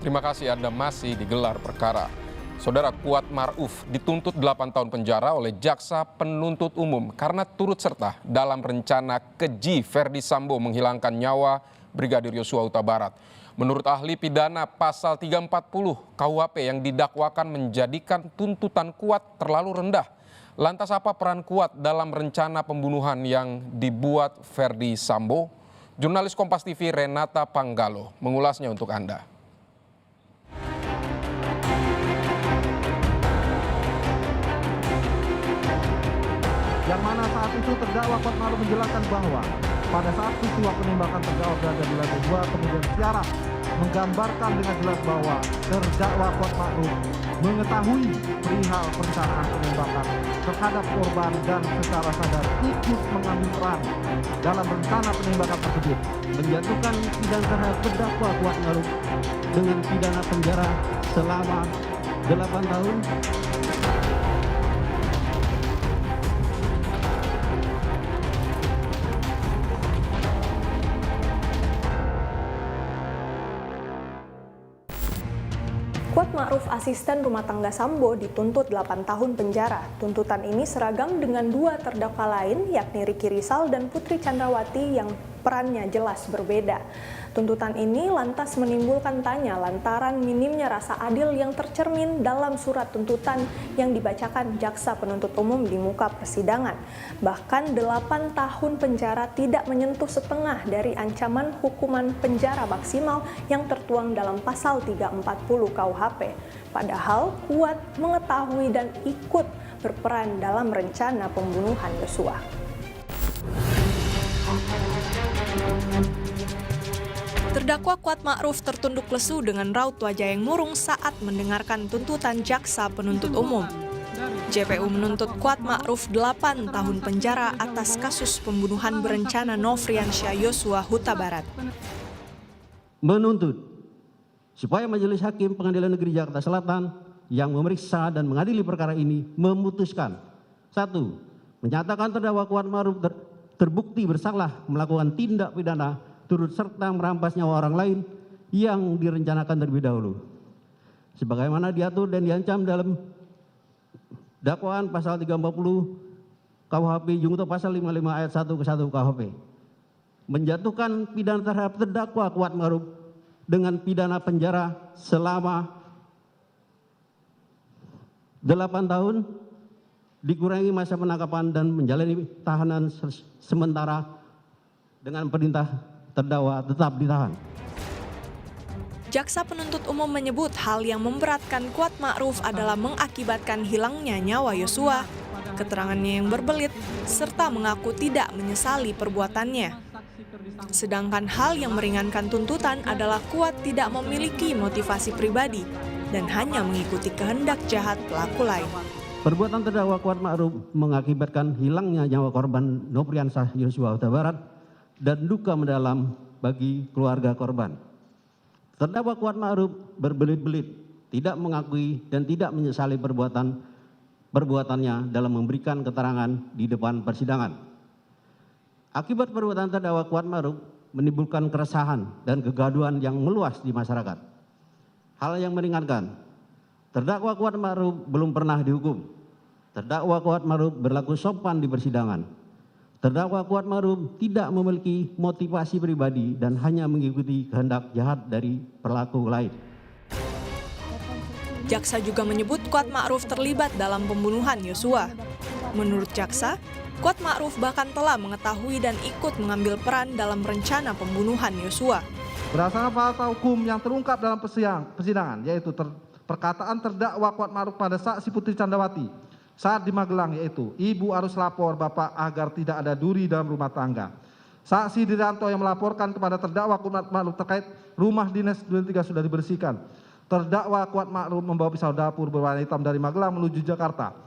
Terima kasih Anda masih digelar perkara. Saudara, Kuat Ma'ruf dituntut 8 tahun penjara oleh jaksa penuntut umum karena turut serta dalam rencana keji Ferdi Sambo menghilangkan nyawa Brigadir Yosua Huta Barat. Menurut ahli pidana pasal 340 KUHP yang didakwakan menjadikan tuntutan Kuat terlalu rendah. Lantas apa peran Kuat dalam rencana pembunuhan yang dibuat Ferdi Sambo? Jurnalis Kompas TV Renata Panggalo mengulasnya untuk Anda. Yang mana saat itu terdakwa Kuat Ma'ruf menjelaskan bahwa pada saat peristiwa penembakan terdakwa berada di lantai 2, kemudian Syarah menggambarkan dengan jelas bahwa terdakwa Kuat Ma'ruf mengetahui perihal perencanaan penembakan terhadap korban dan secara sadar ikut mengambil peran dalam rencana penembakan tersebut, menjatuhkan pidana terhadap terdakwa Kuat Ma'ruf dengan pidana penjara selama 8 tahun. Kuat Ma'ruf, asisten rumah tangga Sambo, dituntut 8 tahun penjara. Tuntutan ini seragam dengan 2 terdakwa lain, yakni Ricky Rizal dan Putri Chandrawati yang perannya jelas berbeda. Tuntutan ini lantas menimbulkan tanya lantaran minimnya rasa adil yang tercermin dalam surat tuntutan yang dibacakan jaksa penuntut umum di muka persidangan. Bahkan 8 tahun penjara tidak menyentuh setengah dari ancaman hukuman penjara maksimal yang tertuang dalam pasal 340 KUHP. Padahal Kuat mengetahui dan ikut berperan dalam rencana pembunuhan Yosua. Terdakwa Kuat Ma'ruf tertunduk lesu dengan raut wajah yang murung saat mendengarkan tuntutan jaksa penuntut umum. JPU menuntut Kuat Ma'ruf 8 tahun penjara atas kasus pembunuhan berencana Nofriansyah Yosua Huta Barat. Menuntut supaya Majelis Hakim Pengadilan Negeri Jakarta Selatan yang memeriksa dan mengadili perkara ini memutuskan: 1. Menyatakan terdakwa Kuat Ma'ruf terbukti bersalah melakukan tindak pidana turut serta merampas nyawa orang lain yang direncanakan terlebih dahulu, sebagaimana diatur dan diancam dalam dakwaan pasal 340 KUHP junto pasal 55 ayat 1 ke 1 KUHP. Menjatuhkan pidana terhadap terdakwa Kuat Ma'ruf dengan pidana penjara selama 8 tahun dikurangi masa penangkapan dan menjalani tahanan sementara dengan perintah terdakwa tetap ditahan. Jaksa penuntut umum menyebut hal yang memberatkan Kuat Ma'ruf adalah mengakibatkan hilangnya nyawa Yosua, keterangannya yang berbelit, serta mengaku tidak menyesali perbuatannya. Sedangkan hal yang meringankan tuntutan adalah Kuat tidak memiliki motivasi pribadi dan hanya mengikuti kehendak jahat pelaku lain. Perbuatan terdakwa Kuat Ma'ruf mengakibatkan hilangnya nyawa korban Nofriansyah Yosua Huta Barat dan duka mendalam bagi keluarga korban. Terdakwa Kuat Ma'ruf berbelit-belit, tidak mengakui dan tidak menyesali perbuatannya dalam memberikan keterangan di depan persidangan. Akibat perbuatan terdakwa Kuat Ma'ruf menimbulkan keresahan dan kegaduhan yang meluas di masyarakat. Hal yang meringankan, terdakwa Kuat Ma'ruf belum pernah dihukum. Terdakwa Kuat Ma'ruf berlaku sopan di persidangan. Terdakwa Kuat Ma'ruf tidak memiliki motivasi pribadi dan hanya mengikuti kehendak jahat dari pelaku lain. Jaksa juga menyebut Kuat Ma'ruf terlibat dalam pembunuhan Yosua. Menurut jaksa, Kuat Ma'ruf bahkan telah mengetahui dan ikut mengambil peran dalam rencana pembunuhan Yosua. Berdasarkan fakta hukum yang terungkap dalam persidangan, yaitu perkataan terdakwa Kuat Ma'ruf pada saksi Putri Chandrawati saat di Magelang, yaitu ibu harus lapor bapak agar tidak ada duri dalam rumah tangga. Saksi Dirianto yang melaporkan kepada terdakwa Kuat Ma'ruf terkait rumah dinas Duren 3 sudah dibersihkan. Terdakwa Kuat Ma'ruf membawa pisau dapur berwarna hitam dari Magelang menuju Jakarta.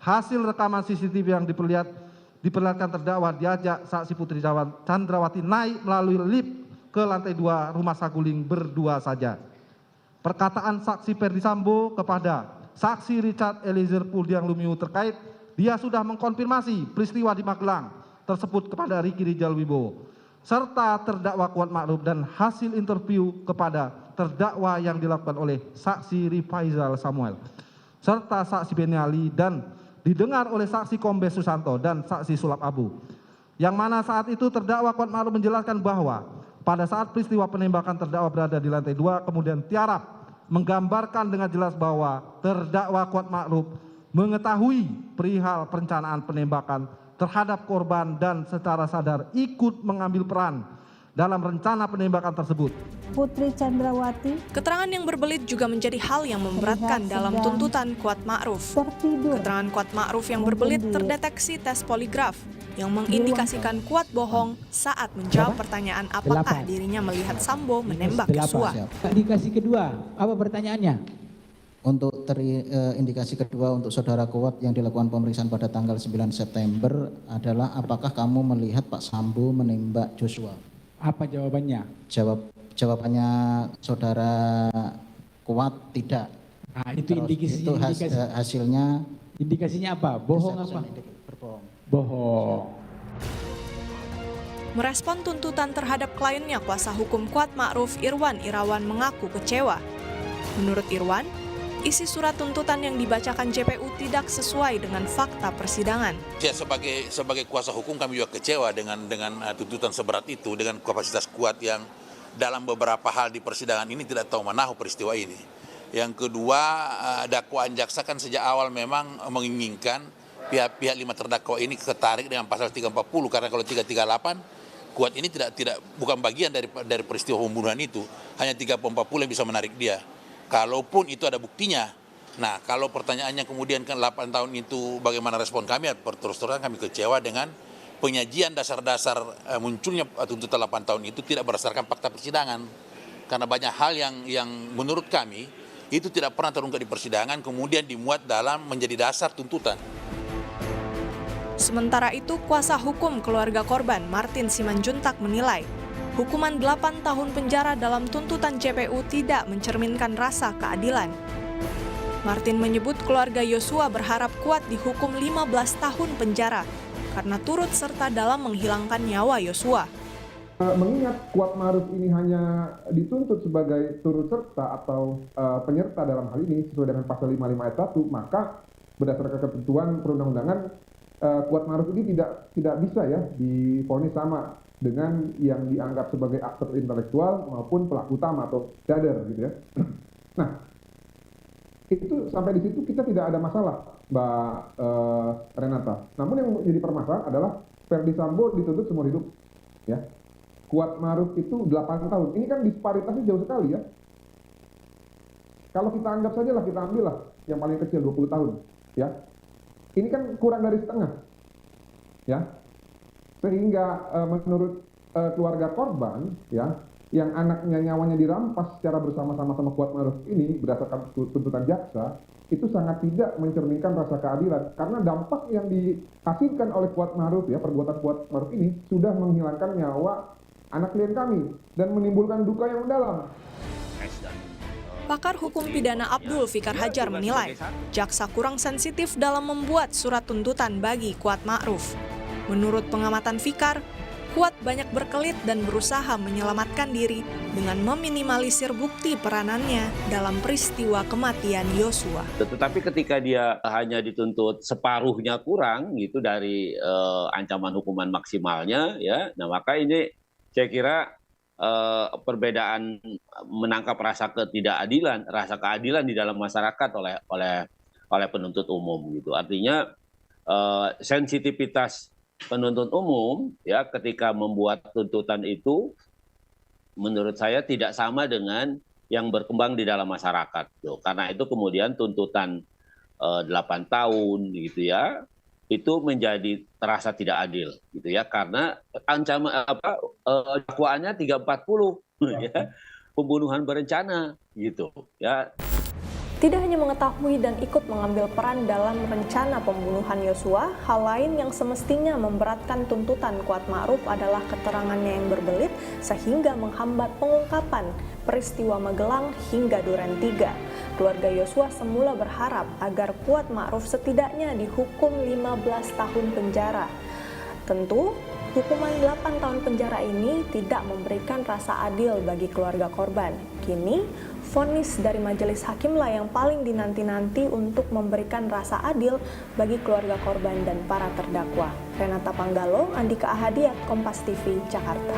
Hasil rekaman CCTV yang diperlihatkan terdakwa diajak saksi Putri Chandrawati naik melalui lift ke lantai 2 rumah saguling berdua saja. Perkataan saksi Ferdi Sambo kepada saksi Richard Eliezer Pudiang Lumiu terkait dia sudah mengkonfirmasi peristiwa di Magelang tersebut kepada Ricky Rizal Wibowo serta terdakwa Kuat Ma'ruf dan hasil interview kepada terdakwa yang dilakukan oleh saksi Rifaizal Samuel serta saksi Beniali dan didengar oleh saksi Kombes Susanto dan saksi Sulap Abu. Yang mana saat itu terdakwa Kuat Ma'ruf menjelaskan bahwa pada saat peristiwa penembakan terdakwa berada di lantai 2, kemudian tiarap menggambarkan dengan jelas bahwa terdakwa Kuat Ma'ruf mengetahui perihal perencanaan penembakan terhadap korban dan secara sadar ikut mengambil peran dalam rencana penembakan tersebut. Putri Chandrawati Keterangan yang berbelit juga menjadi hal yang memberatkan dalam tuntutan Kuat Ma'ruf. tertidur. Keterangan Kuat Ma'ruf yang berbelit terdeteksi tes poligraf yang mengindikasikan Kuat bohong saat menjawab pertanyaan apakah dirinya melihat Sambo menembak Yosua. Indikasi kedua, apa pertanyaannya? Untuk indikasi kedua untuk saudara Kuat yang dilakukan pemeriksaan pada tanggal 9 September adalah apakah kamu melihat Pak Sambo menembak Joshua? Apa jawabannya? Jawabannya saudara Kuat tidak. Nah, itu Terus indikasi, hasilnya indikasinya apa? Bohong apa? Berbohong. Bohong. Merespon tuntutan terhadap kliennya, kuasa hukum Kuat Ma'ruf Irwan Irawan mengaku kecewa. Menurut Irwan, isi surat tuntutan yang dibacakan JPU tidak sesuai dengan fakta persidangan. Ya, sebagai kuasa hukum kami juga kecewa dengan tuntutan seberat itu, dengan kapasitas Kuat yang dalam beberapa hal di persidangan ini tidak tahu menahu peristiwa ini. Yang kedua, dakwaan jaksa kan sejak awal memang menginginkan pihak-pihak 5 terdakwa ini ketarik dengan pasal 340, karena kalau 338 Kuat ini bukan bagian dari peristiwa pembunuhan itu, hanya 340 yang bisa menarik dia. Kalaupun itu ada buktinya. Nah, kalau pertanyaannya kemudian kan 8 tahun itu bagaimana respon kami? Terus terang kami kecewa dengan penyajian dasar-dasar munculnya tuntutan 8 tahun itu tidak berdasarkan fakta persidangan. Karena banyak hal yang menurut kami itu tidak pernah terungkap di persidangan, kemudian dimuat dalam menjadi dasar tuntutan. Sementara itu, kuasa hukum keluarga korban Martin Simanjuntak menilai hukuman 8 tahun penjara dalam tuntutan JPU tidak mencerminkan rasa keadilan. Martin menyebut keluarga Yosua berharap Kuat dihukum 15 tahun penjara karena turut serta dalam menghilangkan nyawa Yosua. Mengingat Kuat Ma'ruf ini hanya dituntut sebagai turut serta atau penyerta dalam hal ini sesuai dengan pasal 55 ayat 1, maka berdasarkan ketentuan perundang-undangan Kuat Ma'ruf ini tidak bisa ya divonis sama dengan yang dianggap sebagai aktor intelektual maupun pelaku utama atau dader gitu ya. Nah, itu sampai di situ kita tidak ada masalah, Mbak Renata. Namun yang menjadi permasalahan adalah Ferdi Sambo dituntut seumur hidup, ya. Kuat Ma'ruf itu 8 tahun. Ini kan disparitasnya jauh sekali ya. Kalau kita anggap saja lah, kita ambil lah yang paling kecil 20 tahun, ya. Ini kan kurang dari setengah, ya. Sehingga menurut keluarga korban, ya, yang anaknya nyawanya dirampas secara bersama-sama sama Kuat Ma'ruf ini berdasarkan tuntutan jaksa, itu sangat tidak mencerminkan rasa keadilan. Karena dampak yang dihasilkan oleh Kuat Ma'ruf, ya, perbuatan Kuat Ma'ruf ini sudah menghilangkan nyawa anak klien kami dan menimbulkan duka yang mendalam. Pakar hukum pidana Abdul Fikar Hajar menilai jaksa kurang sensitif dalam membuat surat tuntutan bagi Kuat Ma'ruf. Menurut pengamatan Fikar, Kuat banyak berkelit dan berusaha menyelamatkan diri dengan meminimalisir bukti peranannya dalam peristiwa kematian Yosua. Tetapi ketika dia hanya dituntut separuhnya kurang gitu dari ancaman hukuman maksimalnya, ya, nah maka ini saya kira perbedaan menangkap rasa ketidakadilan, rasa keadilan di dalam masyarakat oleh penuntut umum gitu. Artinya sensitivitas penuntut umum ya ketika membuat tuntutan itu menurut saya tidak sama dengan yang berkembang di dalam masyarakat. Karena itu kemudian tuntutan 8 tahun gitu ya, itu menjadi terasa tidak adil gitu ya, karena ancaman dakwaannya 340 ya, pembunuhan berencana gitu ya. Tidak hanya mengetahui dan ikut mengambil peran dalam rencana pembunuhan Yosua, hal lain yang semestinya memberatkan tuntutan Kuat Ma'ruf adalah keterangannya yang berbelit sehingga menghambat pengungkapan peristiwa Magelang hingga Duren 3. Keluarga Yosua semula berharap agar Kuat Ma'ruf setidaknya dihukum 15 tahun penjara. Tentu, Hukuman 8 tahun penjara ini tidak memberikan rasa adil bagi keluarga korban. Kini, vonis dari majelis hakimlah yang paling dinanti-nanti untuk memberikan rasa adil bagi keluarga korban dan para terdakwa. Renata Panggalo, Andika Ahadiat, Kompas TV, Jakarta.